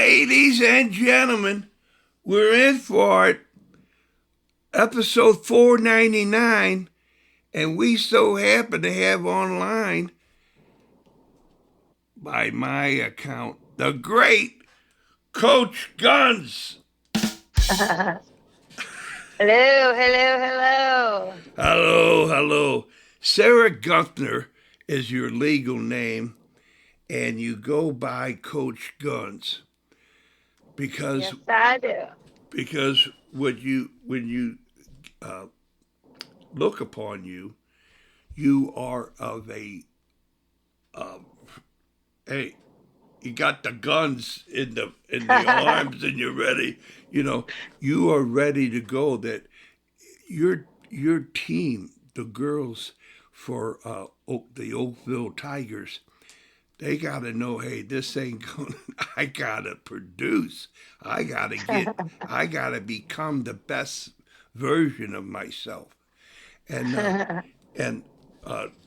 Ladies and gentlemen, we're in for it. Episode 499, and we so happen to have online, by my account, the great Coach Guns. Hello, hello, hello. Hello. Sarah Guenther is your legal name, and you go by Coach Guns because Yes, I do. because when you look upon you, you are of a hey, you got the guns in the arms and you're ready. You are ready to go. That your team, the girls for the Oakville Tigers, they got to know, hey, this ain't going. I gotta produce. I gotta become the best version of myself. And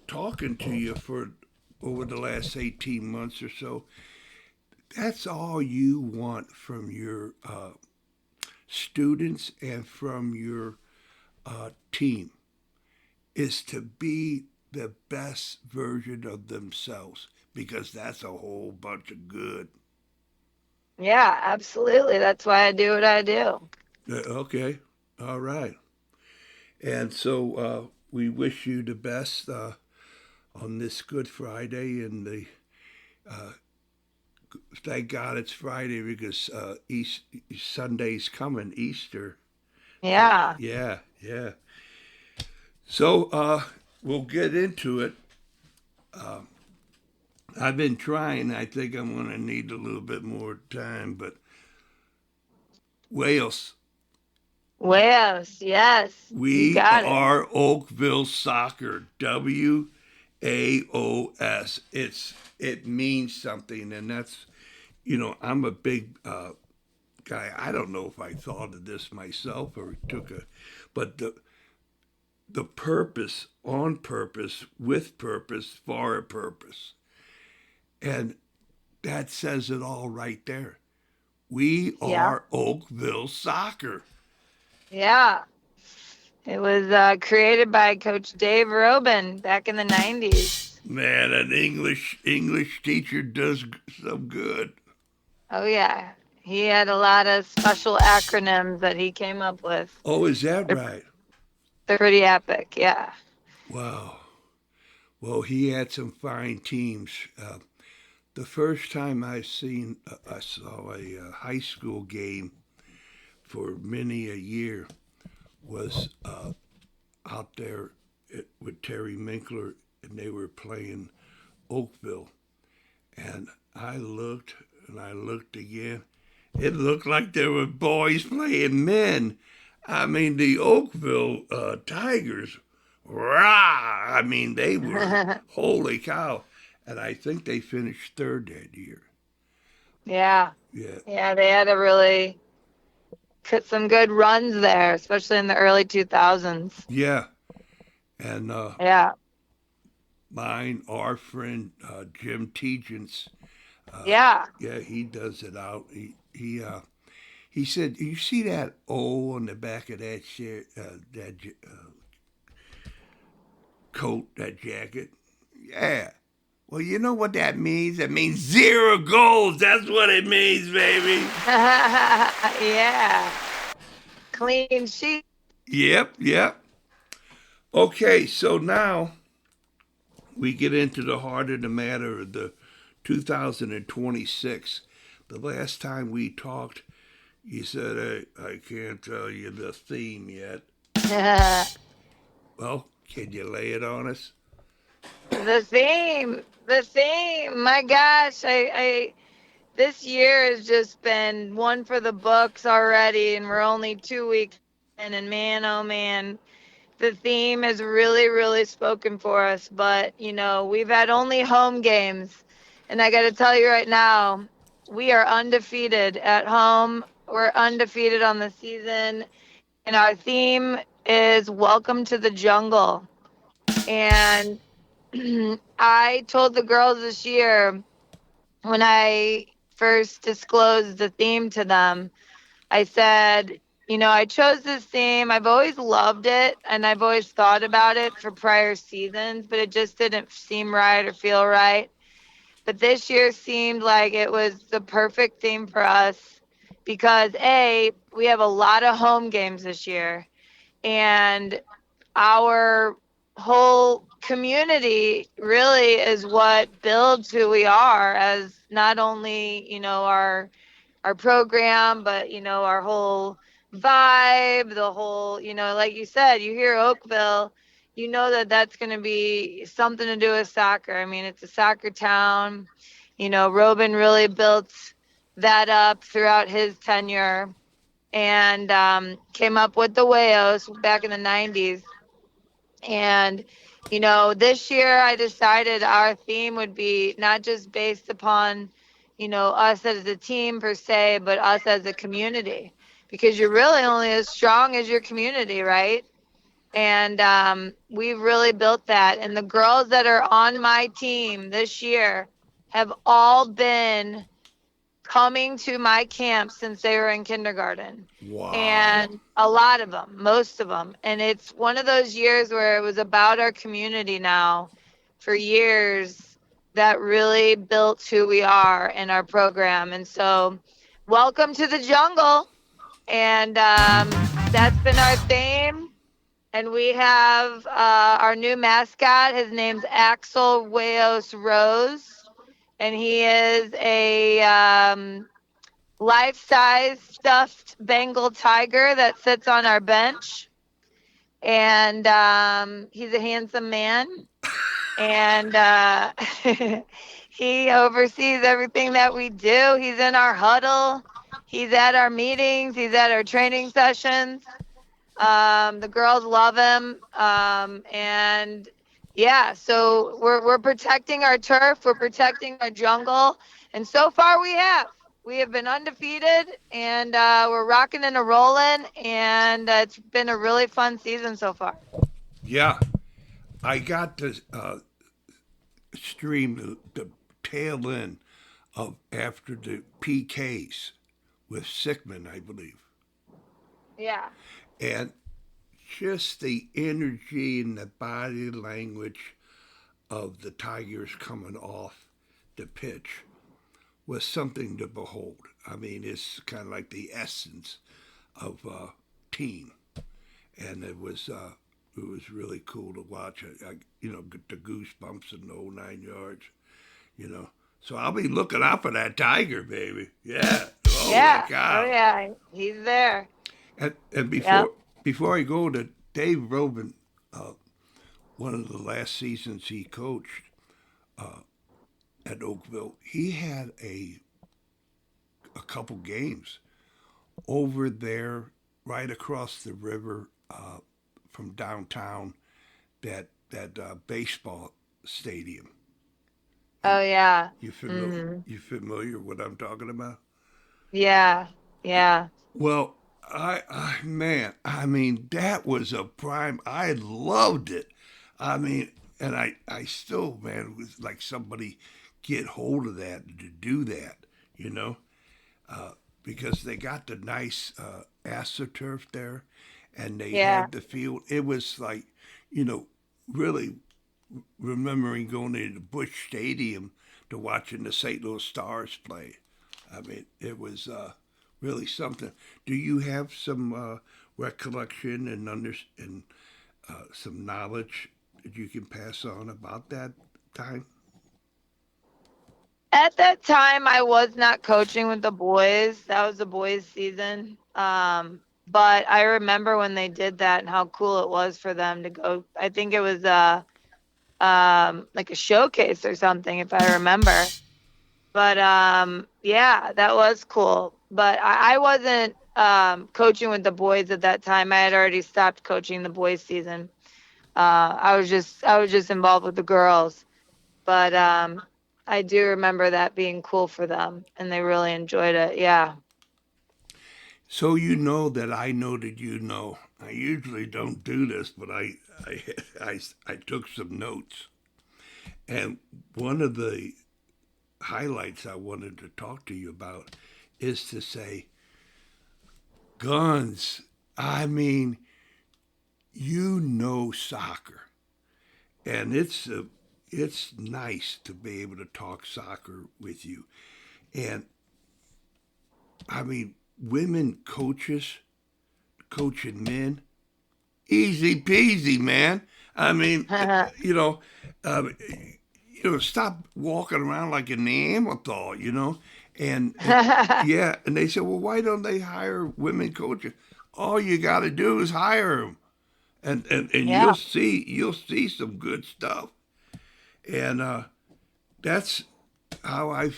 talking to you for over the last 18 months or so, that's all you want from your students and from your team, is to be the best version of themselves, because that's a whole bunch of good. Yeah, absolutely. That's why I do what I do. Okay, all right. And so we wish you the best on this Good Friday, and thank God it's Friday, because Sunday's coming, Easter. Yeah. Yeah. So we'll get into it. I've been trying. I think I'm going to need a little bit more time, but WAOS. WAOS, yes. You We got it. are Oakville Soccer. WAOS. It means something, and that's, I'm a big guy. I don't know if I thought of this myself or but the purpose, on purpose, with purpose, for a purpose. And that says it all right there. We Yeah. are Oakville Soccer. Yeah. It was created by Coach Dave Robin back in the 90s. Man, an English teacher does some good. Oh, yeah. He had a lot of special acronyms that he came up with. Oh, is that right? They're pretty epic, yeah. Wow. Well, he had some fine teams. The first time I saw a high school game for many a year was out there with Terry Minkler, and they were playing Oakville. And I looked and I looked again. It looked like there were boys playing men. I mean, the Oakville Tigers, rah! I mean, they were, holy cow. And I think they finished third that year. Yeah. Yeah, They had a really some good runs there, especially in the early 2000s. yeah. And Yeah. our friend Jim Tegence, Yeah. yeah, he does it out. He said, "You see that O on the back of that shirt, that coat, that jacket?" Yeah. Well, you know what that means? It means 0 goals. That's what it means, baby. Yeah. Clean sheet. Yep. Okay, so now we get into the heart of the matter of the 2026. The last time we talked, you said, "Hey, I can't tell you the theme yet." Well, can you lay it on us? The theme. My gosh, I this year has just been one for the books already, and we're only 2 weeks in, and man, oh man, the theme has really, really spoken for us. But, we've had only home games, and I got to tell you right now, we are undefeated at home. We're undefeated on the season, and our theme is Welcome to the Jungle. And I told the girls this year, when I first disclosed the theme to them, I said, I chose this theme. I've always loved it, and I've always thought about it for prior seasons, but it just didn't seem right or feel right. But this year seemed like it was the perfect theme for us because, A, we have a lot of home games this year, and our whole community really is what builds who we are as not only, our program, but our whole vibe, the whole, like you said, you hear Oakville, that that's going to be something to do with soccer. I mean, it's a soccer town. Robin really built that up throughout his tenure and came up with the WAOS back in the 90s. And this year I decided our theme would be not just based upon us as a team per se, but us as a community, because you're really only as strong as your community, right? And we've really built that. And the girls that are on my team this year have all been coming to my camp since they were in kindergarten. Wow. And a lot of them, most of them. And it's one of those years where it was about our community now for years that really built who we are in our program. And so, welcome to the jungle. And that's been our theme. And we have our new mascot. His name's Axel Weos Rose. And he is a life-size stuffed Bengal tiger that sits on our bench. And he's a handsome man. And he oversees everything that we do. He's in our huddle. He's at our meetings. He's at our training sessions. The girls love him. And yeah, so we're protecting our turf. We're protecting our jungle. And so far we have. We have been undefeated, and we're rocking and rolling, and it's been a really fun season so far. Yeah, I got to stream the tail end of after the PKs with Sickman, I believe. Yeah. And just the energy and the body language of the Tigers coming off the pitch was something to behold. I mean, it's kind of like the essence of a team, and it was really cool to watch. Get the goosebumps in the whole 9 yards. So I'll be looking out for that tiger, baby. Yeah. Oh Yeah. my God. Oh yeah. He's there. And before I go to Dave Robin, one of the last seasons he coached at Oakville, he had a couple games over there, right across the river from downtown, that baseball stadium. Oh yeah. You familiar? You familiar with what I'm talking about? Yeah. Yeah. Well, man, I mean, that was a prime. I loved it. I mean, and I still, man, was like somebody get hold of that to do that, because they got the nice AstroTurf there, and they Yeah. had the field. It was like, really remembering going to the Busch Stadium to watching the St. Louis Stars play. I mean, it was really something. Do you have some recollection and some knowledge that you can pass on about that time? At that time, I was not coaching with the boys. That was the boys' season. But I remember when they did that and how cool it was for them to go. I think it was like a showcase or something, if I remember. But yeah, that was cool. But I wasn't coaching with the boys at that time. I had already stopped coaching the boys' season. I was just involved with the girls. But I do remember that being cool for them, and they really enjoyed it. Yeah. So you know that I know that you know. I usually don't do this, but I took some notes, and one of the highlights I wanted to talk to you about is to say, guns. I mean, soccer, and it's nice to be able to talk soccer with you. And I mean, women coaches coaching men, easy peasy, man. I mean, you know, um, stop walking around like a Neanderthal, and yeah, and they said, well, why don't they hire women coaches? All you got to do is hire them, and Yeah. you'll see some good stuff, and that's how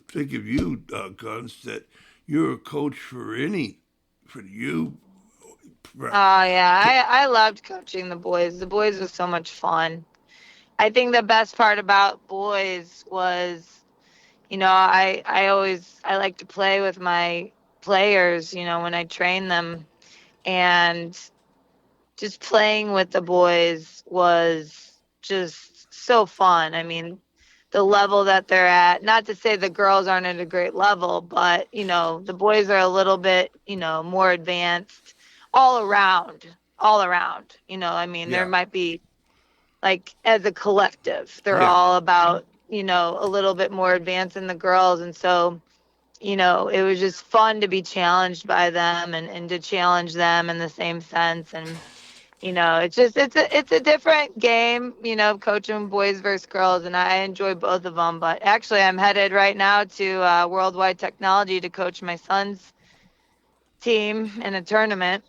think of you, Guns, that you're a coach for you. Oh yeah, I loved coaching the boys. The boys was so much fun. I think the best part about boys was, I like to play with my players, when I train them, and just playing with the boys was just so fun. I mean, the level that they're at, not to say the girls aren't at a great level, but, the boys are a little bit, more advanced all around, all around. I mean, there Yeah, might be like as a collective, they're yeah, all about, a little bit more advanced than the girls. And so, it was just fun to be challenged by them and to challenge them in the same sense. And, it's a different game, coaching boys versus girls, and I enjoy both of them. But actually, I'm headed right now to Worldwide Technology to coach my son's team in a tournament.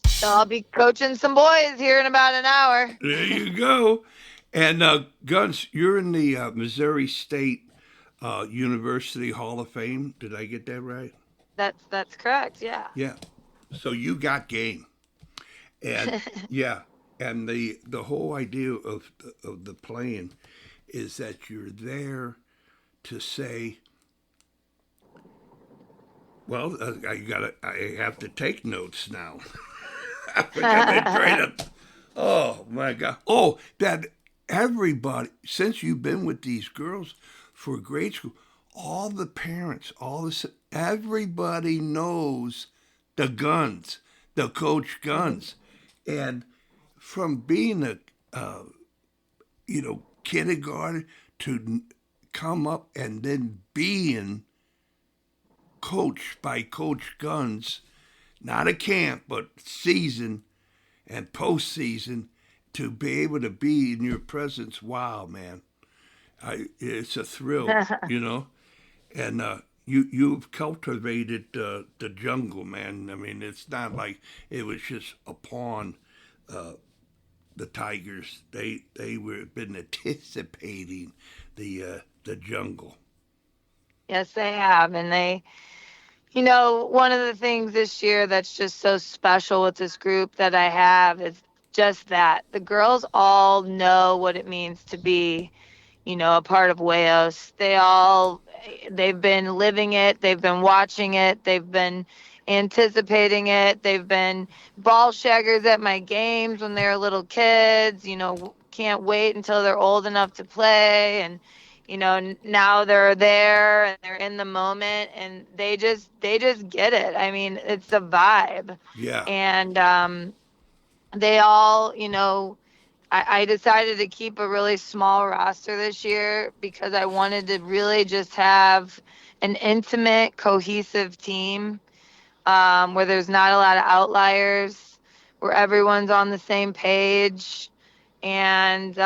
So I'll be coaching some boys here in about an hour. there you go. And Guns, you're in the Missouri State University Hall of Fame. Did I get that right? That's correct. Yeah. Yeah. So you got game, and yeah, and the whole idea of the playing is that you're there to say, well, I have to take notes now. I forgot that train of. Oh my God. Oh, that everybody, since you've been with these girls for grade school, all the parents, everybody knows the Guns, the Coach Guns, and from being kindergarten to come up and then being coached by Coach Guns, not a camp, but season and postseason, to be able to be in your presence. Wow, man. It's a thrill, and you've cultivated the jungle, man. I mean, it's not like it was just upon the Tigers. They were been anticipating the jungle. Yes, they have. And one of the things this year that's just so special with this group that I have is just that the girls all know what it means to be, a part of WAOS. They've been living it. They've been watching it. They've been anticipating it. They've been ball shaggers at my games when they were little kids, can't wait until they're old enough to play. And, now they're there and they're in the moment and they just get it. I mean, it's a vibe. Yeah. And they all, I decided to keep a really small roster this year because I wanted to really just have an intimate, cohesive team, where there's not a lot of outliers, where everyone's on the same page. And,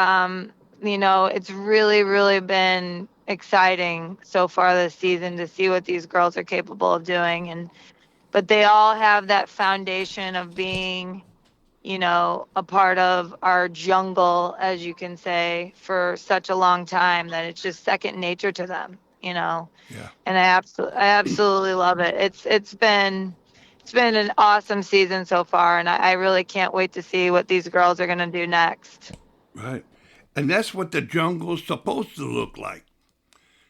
it's really, really been exciting so far this season to see what these girls are capable of doing. But they all have that foundation of being, a part of our jungle, as you can say, for such a long time that it's just second nature to them, Yeah. And I absolutely love it. It's been an awesome season so far, and I really can't wait to see what these girls are going to do next. Right. And that's what the jungle's supposed to look like,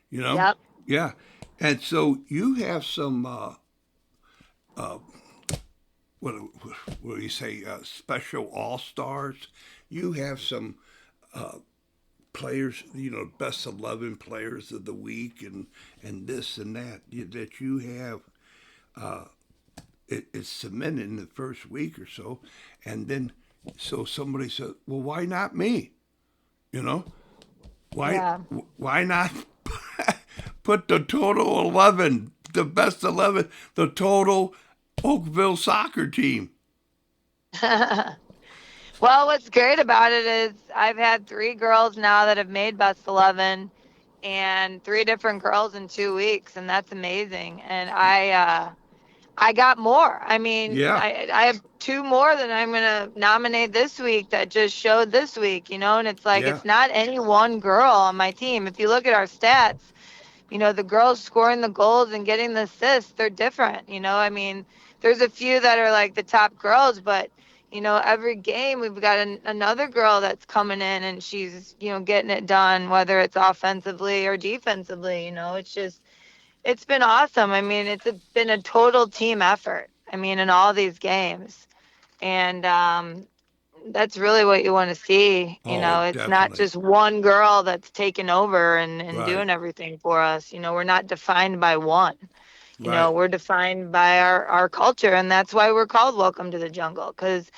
Yep. Yeah. And so you have some, uh, what do you say, special all-stars. You have some players, best 11 players of the week, and this and that that you have. It's cemented in the first week or so, and then so somebody said, "Well, why not me?" You know, why Yeah. why not put the total 11, the best 11, the total Oakville soccer team? Well, what's great about it is I've had 3 girls now that have made best 11, and 3 different girls in 2 weeks, and that's amazing. And I got more. I mean, Yeah, I have 2 more that I'm gonna nominate this week that just showed this week, and it's like yeah, it's not any one girl on my team. If you look at our stats, the girls scoring the goals and getting the assists, they're different. I mean, there's a few that are like the top girls, but every game we've got another girl that's coming in and she's, getting it done, whether it's offensively or defensively. It's been awesome. I mean, been a total team effort. I mean, in all these games. And that's really what you want to see. oh, It's not definitely, just one girl that's taking over and right, doing everything for us. We're not defined by one. right. We're defined by our culture. And that's why we're called Welcome to the Jungle. Because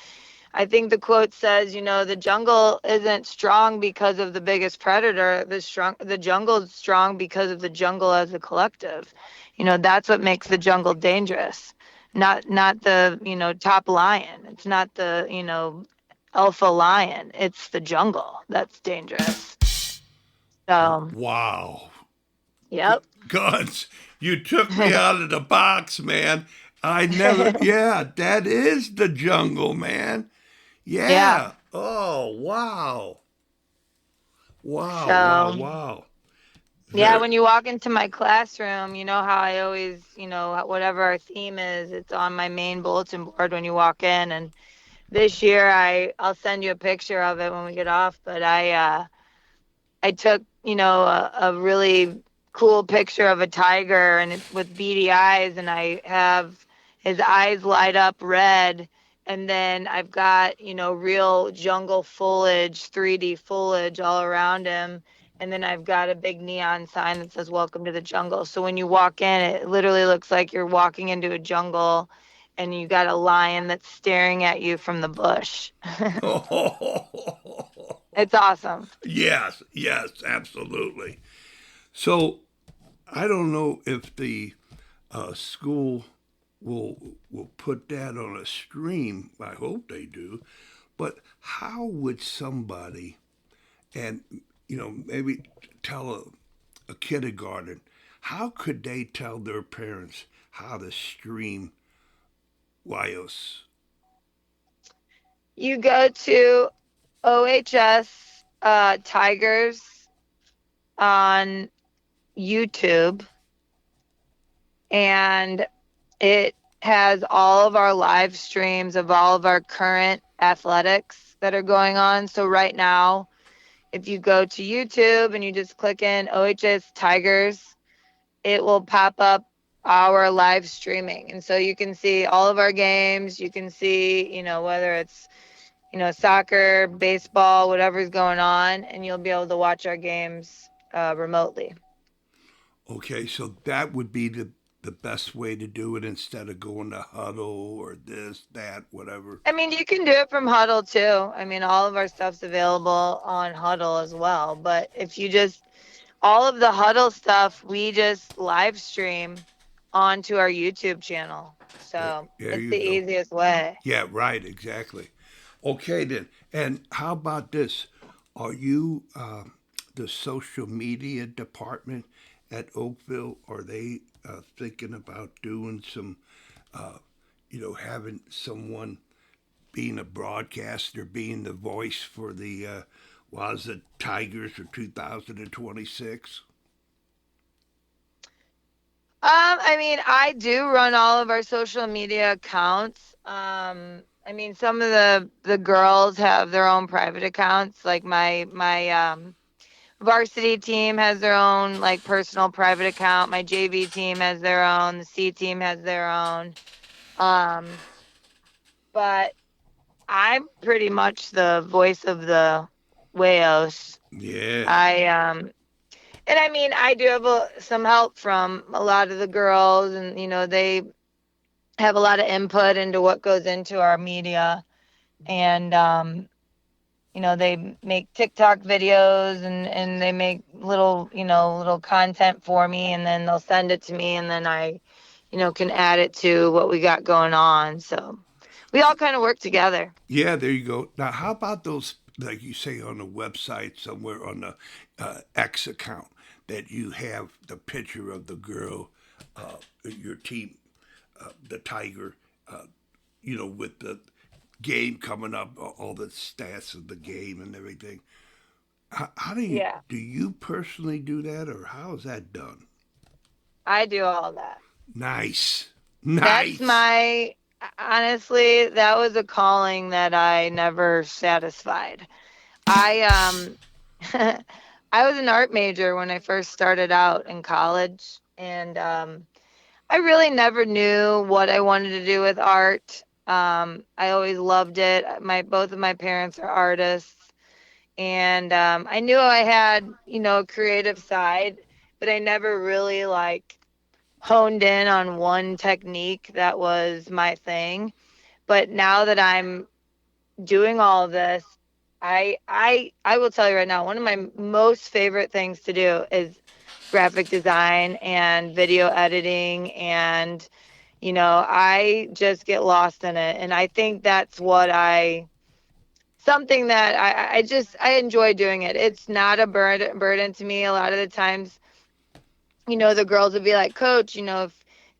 I think the quote says, the jungle isn't strong because of the biggest predator. The jungle is strong because of the jungle as a collective. That's what makes the jungle dangerous. Not the, top lion. It's not the, alpha lion. It's the jungle that's dangerous. So, Wow, yep. guns! You took me out of the box, man. I never. Yeah, that is the jungle, man. Yeah. Yeah. Oh, wow. Wow, wow, So, wow. yeah, Very, when you walk into my classroom, you know how I always, whatever our theme is, it's on my main bulletin board when you walk in. And this year, I'll send you a picture of it when we get off. But I took, a really cool picture of a tiger and it's with beady eyes, and I have his eyes light up red. And then I've got, real jungle foliage, 3D foliage all around him. And then I've got a big neon sign that says "Welcome to the Jungle." So when you walk in, it literally looks like you're walking into a jungle, and you got a lion that's staring at you from the bush. It's awesome. yes, yes, absolutely. So I don't know if the school will put that on a stream. I hope they do. But how would somebody, and maybe tell a kindergarten, how could they tell their parents how to stream WAOS? You go to OHS Tigers on YouTube, and it has all of our live streams of all of our current athletics that are going on. So right now, if you go to YouTube and you just click in OHS Tigers, it will pop up our live streaming. And so you can see all of our games. You can see, whether it's, soccer, baseball, whatever's going on, and you'll be able to watch our games remotely. Okay, so that would be the best way to do it instead of going to huddle or this, that, whatever. I mean, you can do it from Huddle too. I mean, all of our stuff's available on Huddle as well. But if you all of the Huddle stuff, we just live stream onto our YouTube channel. So There it's you the go. easiest way. Yeah, right, exactly. Okay, then. And how about this? Are you the social media department at Oakville? Are they thinking about doing some, having someone being a broadcaster, being the voice for the was it Tigers for 2026? I mean, I do run all of our social media accounts. I mean, some of the girls have their own private accounts. Like my varsity team has their own like personal private account. My JV team has their own. The C team has their own. But I'm pretty much the voice of the WAOS. Yeah. And I mean, I do have some help from a lot of the girls, and they have a lot of input into what goes into our media, and they make TikTok videos, and they make little content for me, and then they'll send it to me, and then I can add it to what we got going on. So we all kind of work together. Yeah, there you go. Now, how about those, like you say, on the website somewhere on the X account, that you have the picture of the girl, your team, the Tiger, with the game coming up, all the stats of the game and everything. How Yeah, do you personally do that, or how is that done? I do all that. Nice, That's nice. my honestly, that was a calling that I never satisfied. I I was an art major when I first started out in college, and I really never knew what I wanted to do with art. I always loved it. My both of my parents are artists, and I knew I had a creative side, but I never really like honed in on one technique that was my thing. But now that I'm doing all of this, I will tell you right now, one of my most favorite things to do is graphic design and video editing, and I just get lost in it, and I think that's what I something that I enjoy doing it. It's not a burden to me. A lot of the times, the girls would be like, Coach,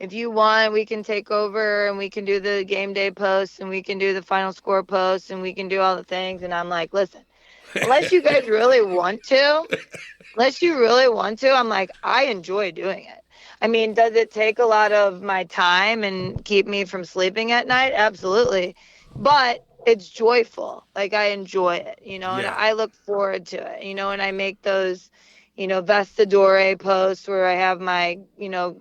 if you want, we can take over, and we can do the game day posts, and we can do the final score posts, and we can do all the things. And I'm like, listen, unless you guys really want to, unless you really want to, I'm like, I enjoy doing it. I mean, does it take a lot of my time and keep me from sleeping at night? Absolutely. But it's joyful. Like, I enjoy it, and Yeah. I look forward to it, and I make those, Vestadore posts where I have my,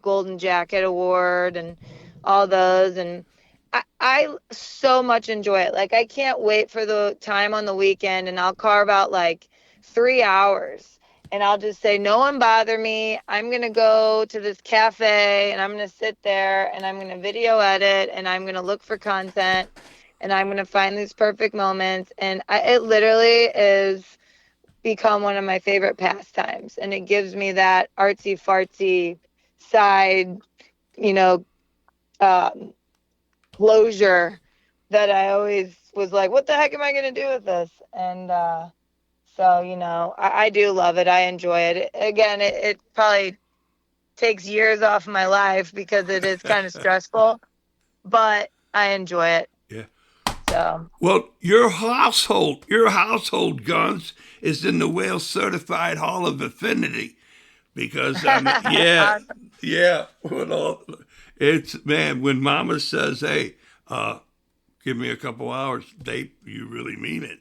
Golden Jacket Award and all those. And I so much enjoy it. Like, I can't wait for the time on the weekend, and I'll carve out like 3 hours, and I'll just say, no one bother me. I'm going to go to this cafe, and I'm going to sit there, and I'm going to video edit, and I'm going to look for content, and I'm going to find these perfect moments. And it literally is become one of my favorite pastimes. And it gives me that artsy fartsy side, you know, um, closure that I always was like, what the heck am I going to do with this? And, so, I do love it. I enjoy it. Again, it probably takes years off my life because it is kind of stressful, but I enjoy it. Yeah. So, Well, your household guns is in the Wales Certified Hall of Affinity, because I mean, yeah, awesome. yeah. Well, it's man, when Mama says, "Hey, give me a couple hours," you really mean it.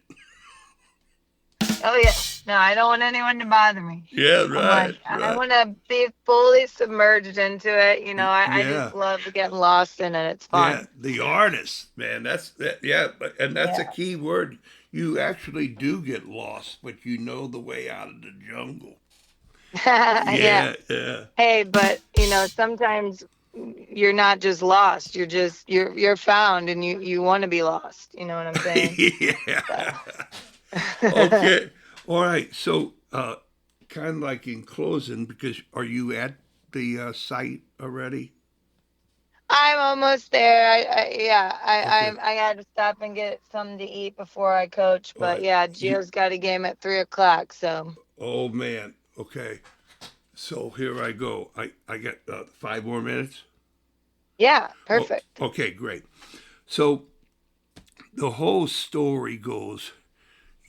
Oh, yeah. No, I don't want anyone to bother me. Yeah, I'm like, right, I right. want to be fully submerged into it. I Yeah, just love getting lost in it. It's yeah. fun. The artist, man. That's that. Yeah, and that's a Yeah. key word. You actually do get lost, but you know the way out of the jungle. Yeah. Yeah, yeah. Hey, but sometimes you're not just lost. You're found, and you want to be lost. You know what I'm saying? Yeah. So. Okay. All right. So, kind of like in closing, because are you at the site already? I'm almost there. Yeah, Okay. I had to stop and get something to eat before I coach. All But right. yeah, You. Gio's got a game at 3 o'clock. So Oh man. Okay. So here I go. I get 5 more minutes. yeah, Oh. perfect. Okay. Great. So the whole story goes.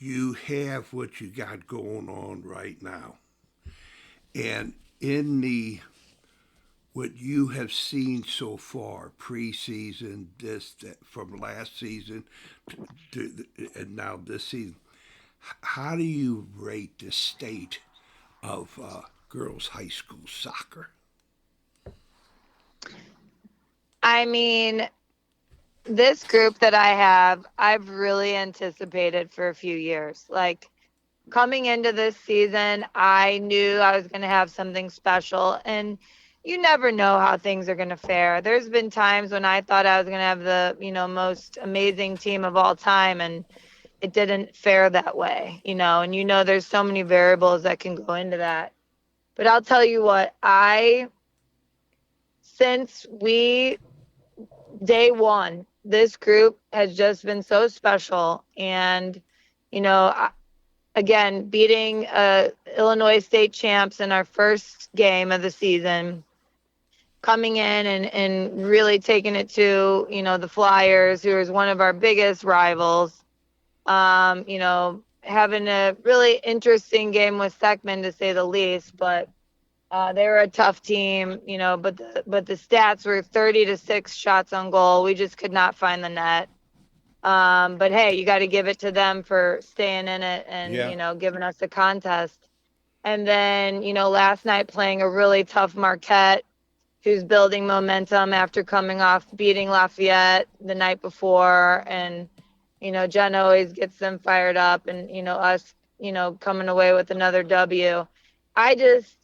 You have what you got going on right now, and in the what you have seen so far, preseason, this that, from last season and now this season, how do you rate the state of girls' high school soccer? I mean, this group that I have, I've really anticipated for a few years. Like, coming into this season, I knew I was going to have something special. And you never know how things are going to fare. There's been times when I thought I was going to have the, most amazing team of all time, and it didn't fare that way, and there's so many variables that can go into that. But I'll tell you what, since day one, this group has just been so special. And, again, beating Illinois state champs in our first game of the season, coming in and really taking it to, the Flyers, who is one of our biggest rivals, having a really interesting game with Seckman, to say the least. But they were a tough team, but the stats were 30-6 shots on goal. We just could not find the net. But hey, you got to give it to them for staying in it and, giving us a contest. And then, last night playing a really tough Marquette, who's building momentum after coming off beating Lafayette the night before. And, Jen always gets them fired up, and, us, coming away with another W. I just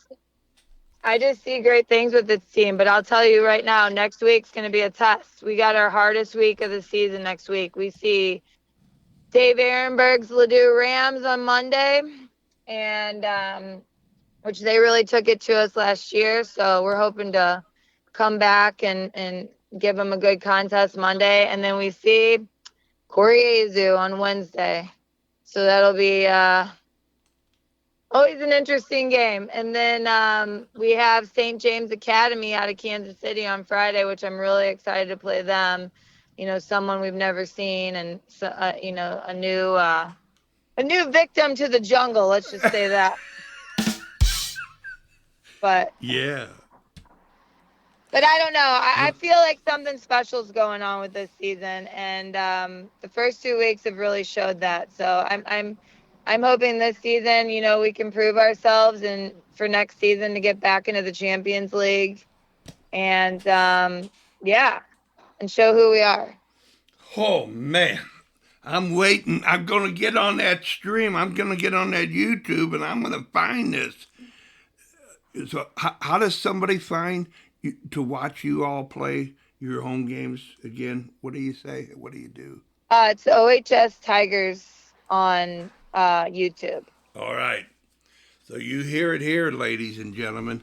see great things with this team. But I'll tell you right now, next week's going to be a test. We got our hardest week of the season next week. We see Dave Ehrenberg's Ladue Rams on Monday, and which they really took it to us last year. So we're hoping to come back and give them a good contest Monday. And then we see Coriezu on Wednesday. So that'll be always an interesting game. And then we have St. James Academy out of Kansas City on Friday, which I'm really excited to play them. Someone we've never seen, and a new victim to the jungle. Let's just say that. But yeah. But I don't know. I feel like something special is going on with this season, and the first 2 weeks have really showed that. So I'm hoping this season, we can prove ourselves, and for next season to get back into the Champions League, and and show who we are. Oh man, I'm waiting. I'm gonna get on that stream. I'm gonna get on that YouTube, and I'm gonna find this. So how does somebody find you, to watch you all play your home games again? What do you say? What do you do? It's OHS Tigers on YouTube. All right. So you hear it here, ladies and gentlemen.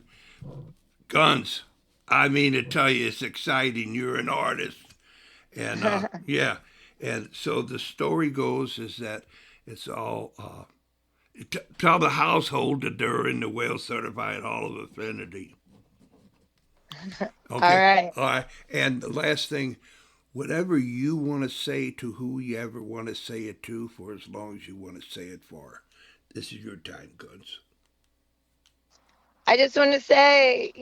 Guns. I mean to tell you, it's exciting. You're an artist. And yeah. And so the story goes is that it's all... tell the household that they're in the WAOS Certified Hall of Affinity. Okay. All right. All right. And the last thing, whatever you want to say to who you ever want to say it to, for as long as you want to say it for. This is your time, Guns. I just want to say,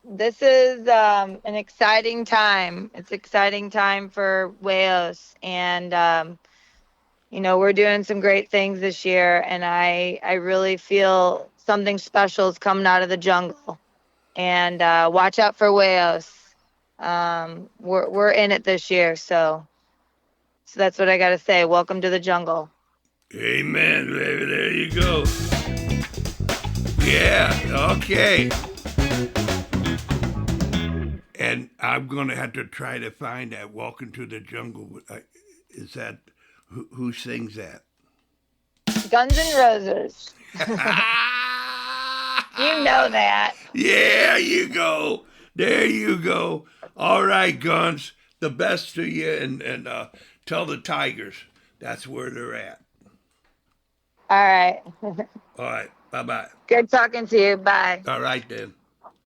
this is an exciting time. It's an exciting time for WAOS, and we're doing some great things this year, and I really feel something special is coming out of the jungle. And watch out for WAOS. We're in it this year, so that's what I got to say. Welcome to the jungle. Amen, baby. There you go. Yeah, okay. And I'm going to have to try to find that Welcome to the Jungle. Is that... Who sings that? Guns N' Roses. You know that. Yeah, you go. There you go. All right, Guns. The best to you, and tell the Tigers that's where they're at. All right. All right. Bye-bye. Good talking to you. Bye. All right, then.